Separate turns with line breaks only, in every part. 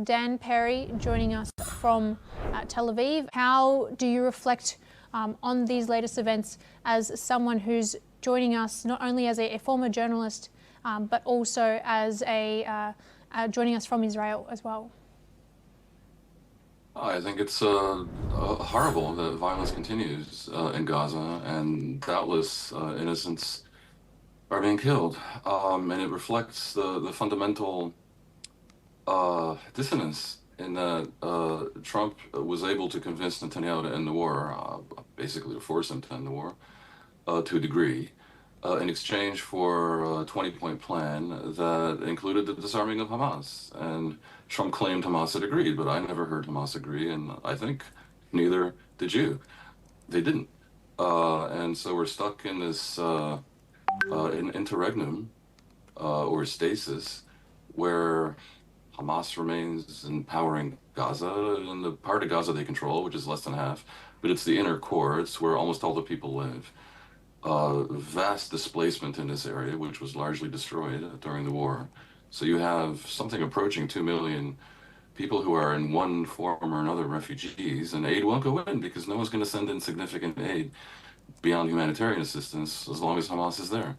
Dan Perry joining us from Tel Aviv. How do you reflect on these latest events as someone who's joining us not only as a former journalist, but also as joining us from Israel as well?
I think it's horrible that violence continues in Gaza, and doubtless innocents are being killed. And it reflects the fundamental dissonance in that Trump was able to convince Netanyahu to end the war, basically to force him to end the war to a degree, in exchange for a 20-point plan that included the disarming of Hamas. And Trump claimed Hamas had agreed, but I never heard Hamas agree, and I think neither did you. They didn't. And so we're stuck in this interregnum or stasis where Hamas remains empowering Gaza and the part of Gaza they control, which is less than half, but it's the inner core. It's where almost all the people live. Vast displacement in this area, which was largely destroyed during the war. So you have something approaching 2 million people who are in one form or another refugees, and aid won't go in because no one's going to send in significant aid beyond humanitarian assistance as long as Hamas is there.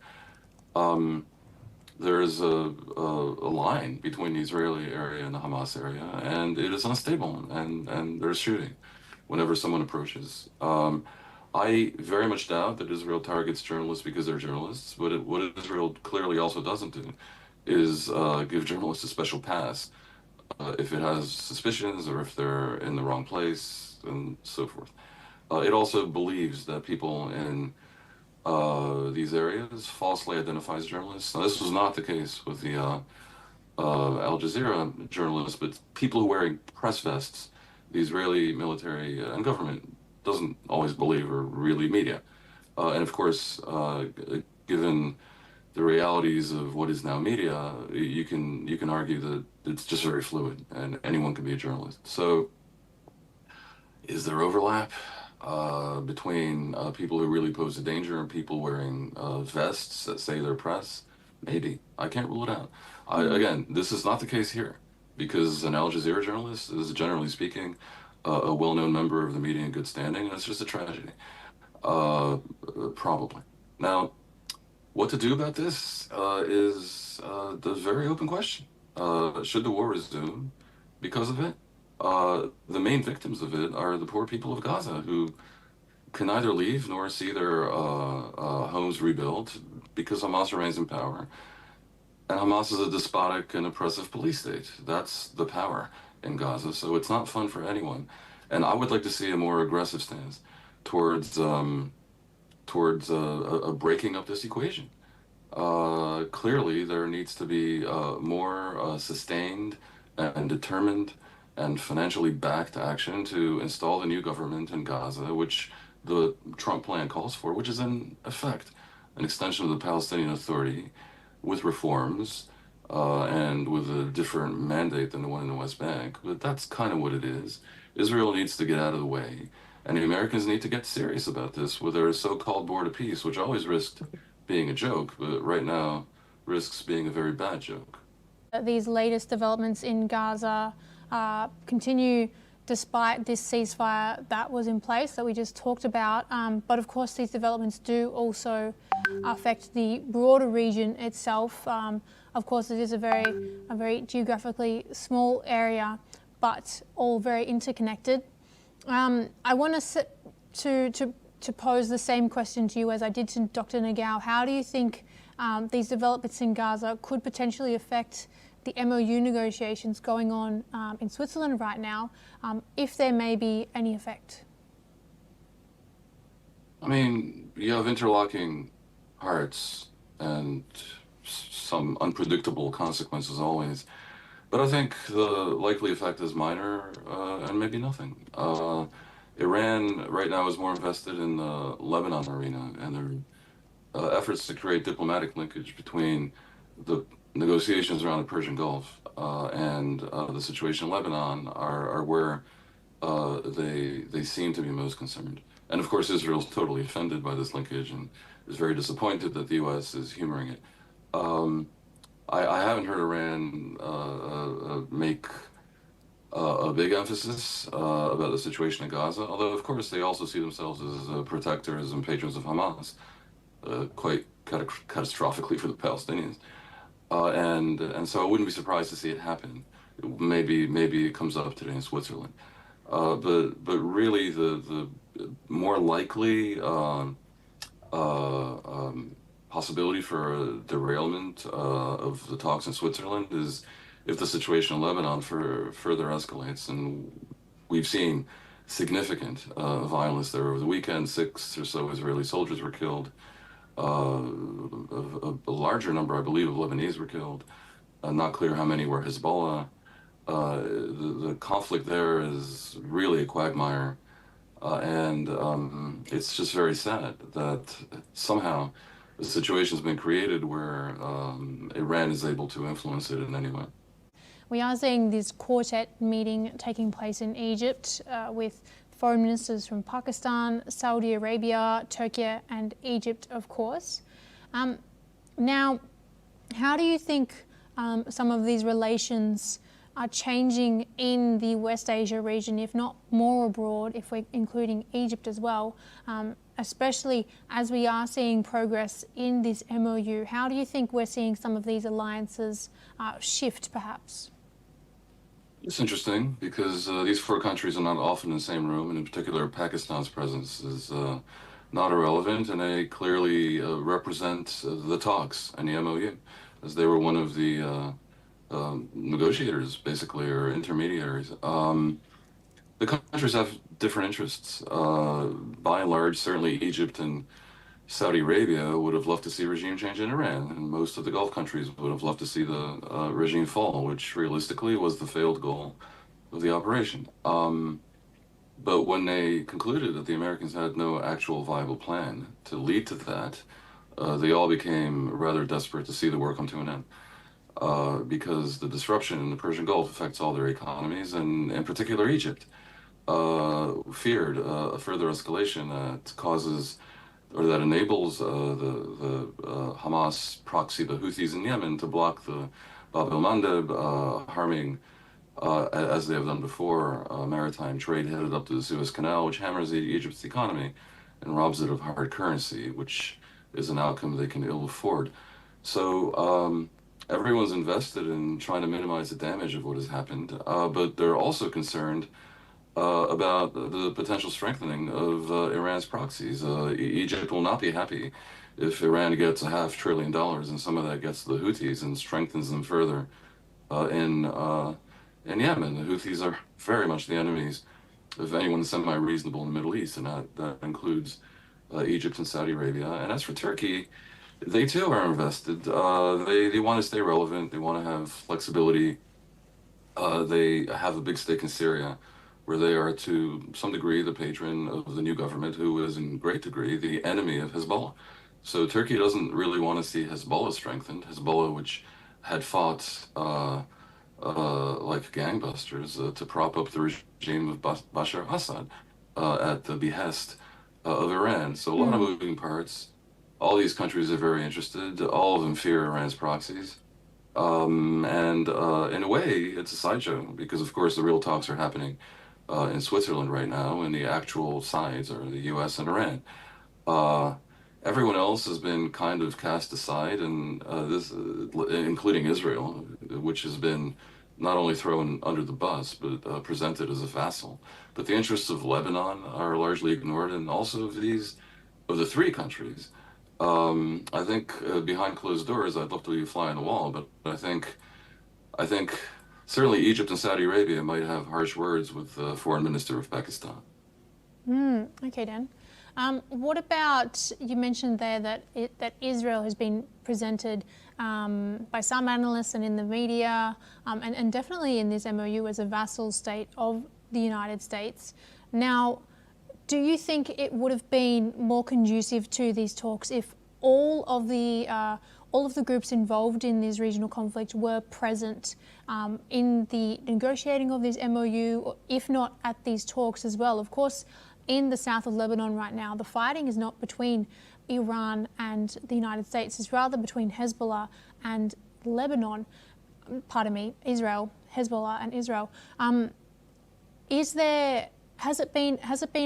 There is a line between the Israeli area and the Hamas area, and it is unstable, and there's shooting whenever someone approaches. I very much doubt that Israel targets journalists because they're journalists, but what Israel clearly also doesn't do is give journalists a special pass if it has suspicions or if they're in the wrong place and so forth. It also believes that people in these areas falsely identifies journalists. Now, this was not the case with the Al Jazeera journalists, but people who are wearing press vests, the Israeli military and government doesn't always believe are really media. And of course, given the realities of what is now media, you can argue that it's just very fluid and anyone can be a journalist. So is there overlap between people who really pose a danger and people wearing vests that say they're press? Maybe. I can't rule it out. Again, this is not the case here because an Al Jazeera journalist is, generally speaking, a well-known member of the media in good standing, and it's just a tragedy. Probably. Now, what to do about this is the very open question. Should the war resume because of it? The main victims of it are the poor people of Gaza who can neither leave nor see their homes rebuilt because Hamas remains in power. And Hamas is a despotic and oppressive police state. That's the power in Gaza, so it's not fun for anyone. And I would like to see a more aggressive stance towards a breaking up this equation. Clearly, there needs to be more sustained and determined and financially backed action to install the new government in Gaza, which the Trump plan calls for, which is in effect an extension of the Palestinian Authority with reforms and with a different mandate than the one in the West Bank. But that's kind of what it is. Israel needs to get out of the way, and the Americans need to get serious about this with their so-called board of peace, which always risked being a joke, but right now risks being a very bad joke.
These latest developments in Gaza continue despite this ceasefire that was in place that we just talked about. But of course, these developments do also affect the broader region itself. Of course, it is a very geographically small area, but all very interconnected. I want to pose the same question to you as I did to Dr. Nagao. How do you think these developments in Gaza could potentially affect the MOU negotiations going on in Switzerland right now, if there may be any effect?
I mean, you have interlocking hearts and some unpredictable consequences always. But I think the likely effect is minor and maybe nothing. Iran right now is more invested in the Lebanon arena and their efforts to create diplomatic linkage between the negotiations around the Persian Gulf and the situation in Lebanon are where they seem to be most concerned. And of course, Israel's totally offended by this linkage and is very disappointed that the U.S. is humoring it. I haven't heard Iran make a big emphasis about the situation in Gaza, although of course they also see themselves as protectors and patrons of Hamas, quite catastrophically for the Palestinians. And so I wouldn't be surprised to see it happen. Maybe it comes up today in Switzerland. But really the more likely possibility for a derailment of the talks in Switzerland is if the situation in Lebanon further escalates. And we've seen significant violence there over the weekend. 6 or so Israeli soldiers were killed. A larger number, I believe, of Lebanese were killed. Not clear how many were Hezbollah. The conflict there is really a quagmire. And it's just very sad that somehow the situation's been created where Iran is able to influence it in any way.
We are seeing this quartet meeting taking place in Egypt with foreign ministers from Pakistan, Saudi Arabia, Turkey and Egypt, of course. Now, how do you think some of these relations are changing in the West Asia region, if not more abroad, if we're including Egypt as well, especially as we are seeing progress in this MOU? How do you think we're seeing some of these alliances shift, perhaps?
It's interesting because these 4 countries are not often in the same room, and in particular, Pakistan's presence is not irrelevant, and they clearly represent the talks and the MOU, as they were one of the negotiators, basically, or intermediaries. The countries have different interests. By and large, certainly Egypt and Saudi Arabia would have loved to see regime change in Iran, and most of the Gulf countries would have loved to see the regime fall, which realistically was the failed goal of the operation. But when they concluded that the Americans had no actual viable plan to lead to that, they all became rather desperate to see the war come to an end. Because the disruption in the Persian Gulf affects all their economies, and in particular Egypt feared a further escalation that causes or that enables the Hamas proxy, the Houthis in Yemen, to block the Bab el-Mandeb, harming, as they have done before, maritime trade headed up to the Suez Canal, which hammers Egypt's economy and robs it of hard currency, which is an outcome they can ill afford. So everyone's invested in trying to minimize the damage of what has happened, but they're also concerned about the potential strengthening of Iran's proxies. Egypt will not be happy if Iran gets $500 billion and some of that gets to the Houthis and strengthens them further in Yemen. The Houthis are very much the enemies of anyone semi-reasonable in the Middle East, and that includes Egypt and Saudi Arabia. And as for Turkey, they too are invested. They want to stay relevant. They want to have flexibility. They have a big stake in Syria, where they are to some degree the patron of the new government, who is in great degree the enemy of Hezbollah. So Turkey doesn't really want to see Hezbollah strengthened. Hezbollah, which had fought like gangbusters to prop up the regime of Bashar Assad at the behest of Iran. So a lot of moving parts. All these countries are very interested. All of them fear Iran's proxies. And in a way, it's a sideshow because, of course, the real talks are happening in Switzerland right now, and the actual sides are the U.S. and Iran. Everyone else has been kind of cast aside, and this, including Israel, which has been not only thrown under the bus, but presented as a vassal. But the interests of Lebanon are largely ignored, and also of the 3 countries. I think behind closed doors, I'd love to be a fly on the wall, but I think certainly Egypt and Saudi Arabia might have harsh words with the foreign minister of Pakistan.
Okay, Dan. What about, you mentioned there that Israel has been presented by some analysts and in the media, and definitely in this MOU as a vassal state of the United States. Now, do you think it would have been more conducive to these talks if all of the groups involved in this regional conflict were present in the negotiating of this MOU, or if not at these talks as well? Of course, in the south of Lebanon right now, the fighting is not between Iran and the United States. It's rather between Hezbollah and Lebanon. Pardon me, Israel, Hezbollah and Israel. Is there has it been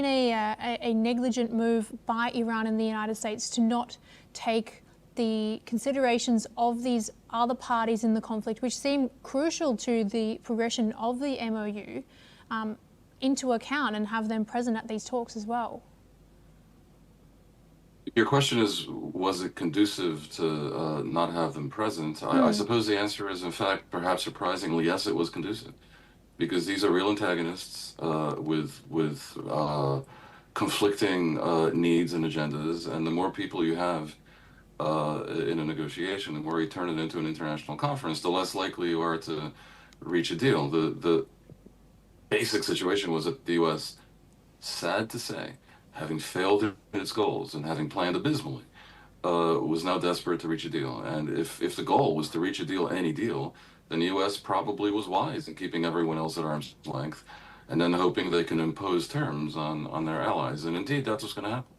a negligent move by Iran and the United States to not take the considerations of these other parties in the conflict, which seem crucial to the progression of the MOU, into account and have them present at these talks as well?
Your question is, was it conducive to not have them present? I
Mm.
suppose the answer is, in fact, perhaps surprisingly, yes, it was conducive, because these are real antagonists with conflicting needs and agendas, and the more people you have in a negotiation, the more you turn it into an international conference, the less likely you are to reach a deal. The basic situation was that the U.S., sad to say, having failed in its goals and having planned abysmally, was now desperate to reach a deal. And if the goal was to reach a deal, any deal, then the U.S. probably was wise in keeping everyone else at arm's length, and then hoping they can impose terms on their allies. And indeed, that's what's going to happen.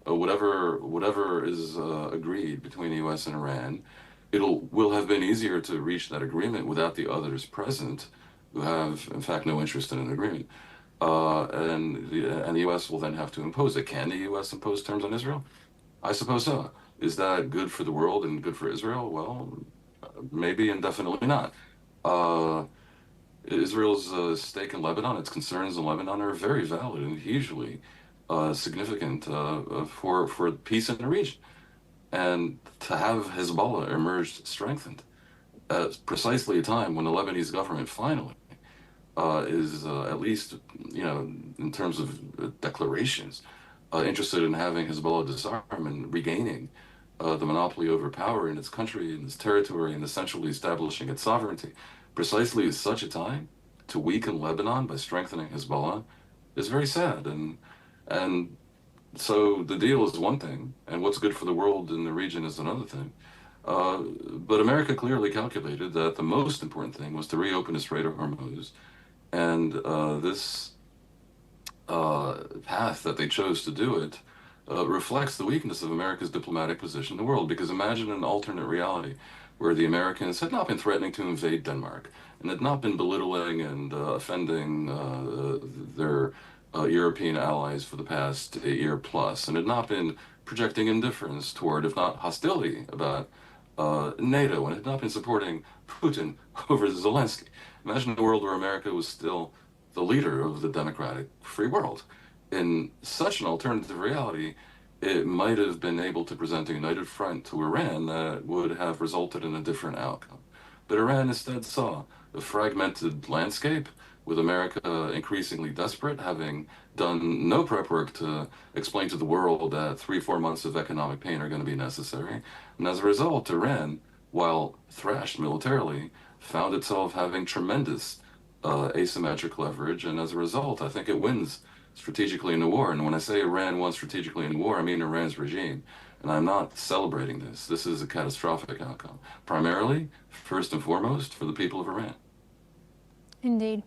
Whatever is agreed between the U.S. and Iran, will have been easier to reach that agreement without the others present, who have in fact no interest in an agreement. And the U.S. will then have to impose it. Can the U.S. impose terms on Israel? I suppose so. Is that good for the world and good for Israel? Well, maybe and definitely not. Uh, Israel's stake in Lebanon, its concerns in Lebanon are very valid and hugely significant for peace in the region. And to have Hezbollah emerged strengthened at precisely a time when the Lebanese government finally is at least, in terms of declarations, interested in having Hezbollah disarm and regaining the monopoly over power in its country, in its territory, and essentially establishing its sovereignty, precisely at such a time, to weaken Lebanon by strengthening Hezbollah is very sad. And so the deal is one thing, and what's good for the world in the region is another thing. But America clearly calculated that the most important thing was to reopen the Strait of Hormuz, and this path that they chose to do it reflects the weakness of America's diplomatic position in the world. Because imagine an alternate reality where the Americans had not been threatening to invade Denmark and had not been belittling and offending their European allies for the past a year plus, and had not been projecting indifference toward, if not hostility, about NATO, and had not been supporting Putin over Zelensky. Imagine a world where America was still the leader of the democratic free world. In such an alternative reality, it might have been able to present a united front to Iran that would have resulted in a different outcome. But Iran instead saw a fragmented landscape, with America increasingly desperate, having done no prep work to explain to the world that 3, 4 months of economic pain are going to be necessary. And as a result, Iran, while thrashed militarily, found itself having tremendous asymmetric leverage, and as a result, I think it wins strategically in the war. And when I say Iran won strategically in the war, I mean Iran's regime. And I'm not celebrating this. This is a catastrophic outcome, primarily, first and foremost, for the people of Iran.
Indeed.